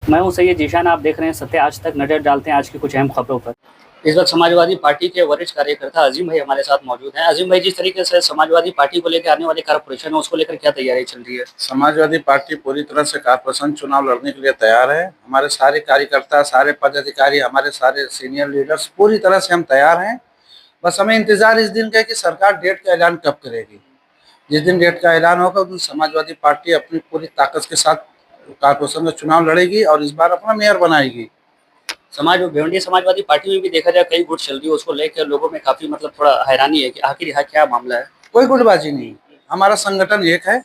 मैं हूं सैयद जीशान। आप देख रहे हैं सत्य आज तक। नजर डालते हैं आज की कुछ अहम खबरों पर। इस वक्त समाजवादी पार्टी के वरिष्ठ कार्यकर्ता अजीम भाई हमारे साथ मौजूद हैं। अजीम भाई, जिस तरीके से समाजवादी पार्टी को लेकर आने वाले कारपोरेशन है, उसको लेकर क्या तैयारी चल रही है? समाजवादी पार्टी पूरी तरह से कारपोरेशन चुनाव लड़ने के लिए तैयार है। हमारे सारे कार्यकर्ता, सारे पदाधिकारी, हमारे सारे सीनियर लीडर्स पूरी तरह से हम तैयार हैं। बस हमें इंतजार इस दिन का है कि सरकार डेट का ऐलान कब करेगी। जिस दिन डेट का ऐलान होगा उस दिन समाजवादी पार्टी अपनी पूरी ताकत के साथ कारपोरेशन का चुनाव लड़ेगी और इस बार अपना मेयर बनाएगी। भिवंडी समाजवादी पार्टी में भी देखा जाए कई गुट चल रही है, उसको लेकर लोगों में काफी थोड़ा हैरानी है कि आखिर यहाँ क्या मामला है। कोई गुटबाजी नहीं, हमारा संगठन एक है।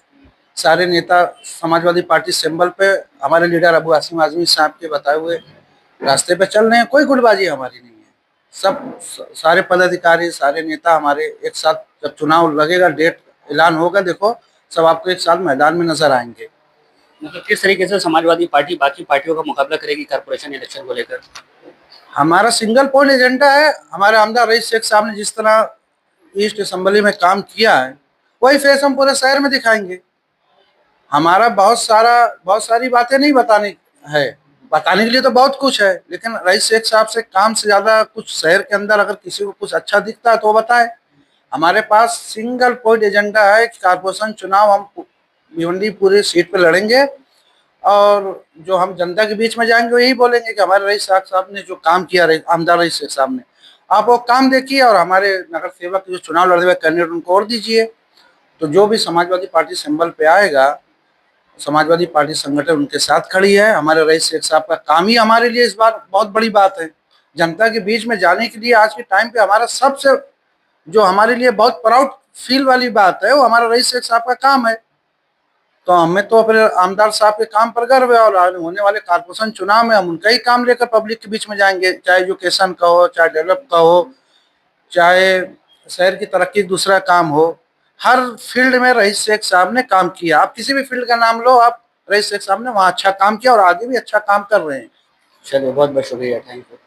सारे नेता समाजवादी पार्टी सिंबल पे हमारे लीडर अबू आसिम आजमी साहब के बताए हुए रास्ते पे चल रहे हैं। कोई गुटबाजी हमारी नहीं है। सब सारे पदाधिकारी, सारे नेता हमारे एक साथ, जब चुनाव लगेगा, डेट ऐलान होगा, देखो सब आपको एक साथ मैदान में नजर आएंगे। किस तरीके से समाजवादी पार्टी बाकी पार्टियों का मुकाबला करेगी कारपोरेशन इलेक्शन को लेकर? हमारा सिंगल पॉइंट एजेंडा है। हमारे आमदार रईस शेख साहब ने जिस तरह ईस्ट असेंबली में काम किया है, वही फेस हम पूरे शहर में दिखाएंगे। हमारा बहुत सारी बातें नहीं बताने है, बताने के लिए तो बहुत कुछ है, लेकिन रईस शेख साहब से काम से ज्यादा कुछ शहर के अंदर अगर किसी को कुछ अच्छा दिखता है तो वो बताए। हमारे पास सिंगल पॉइंट एजेंडा है कि कारपोरेशन चुनाव हम भिवंडी पूरी सीट पे लड़ेंगे और जो हम जनता के बीच में जाएंगे वो यही बोलेंगे कि हमारे रईस साहब ने जो काम किया, आमदार रईस शेख साहब ने, आप वो काम देखिए और हमारे नगर सेवक जो चुनाव लड़े हुए कैंडिडेट उनको और दीजिए। तो जो भी समाजवादी पार्टी सिंबल पे आएगा, समाजवादी पार्टी संगठन उनके साथ खड़ी है। हमारे रईस शेख साहब का काम ही हमारे लिए इस बार बहुत बड़ी बात है। जनता के बीच में जाने के लिए आज के टाइम पे हमारा सबसे जो हमारे लिए बहुत प्राउड फील वाली बात है वो हमारा रईस शेख साहब का काम है। तो हमें तो अपने आमदार साहब के काम पर गर्व है और होने वाले कारपोरेशन चुनाव में हम उनका ही काम लेकर पब्लिक के बीच में जाएंगे, चाहे एजुकेशन का हो, चाहे डेवलप का हो, चाहे शहर की तरक्की दूसरा काम हो। हर फील्ड में रईस शेख साहब ने काम किया। आप किसी भी फील्ड का नाम लो, आप रईस शेख साहब ने वहाँ अच्छा काम किया और आगे भी अच्छा काम कर रहे हैं। चलिए, बहुत बहुत शुक्रिया, थैंक यू।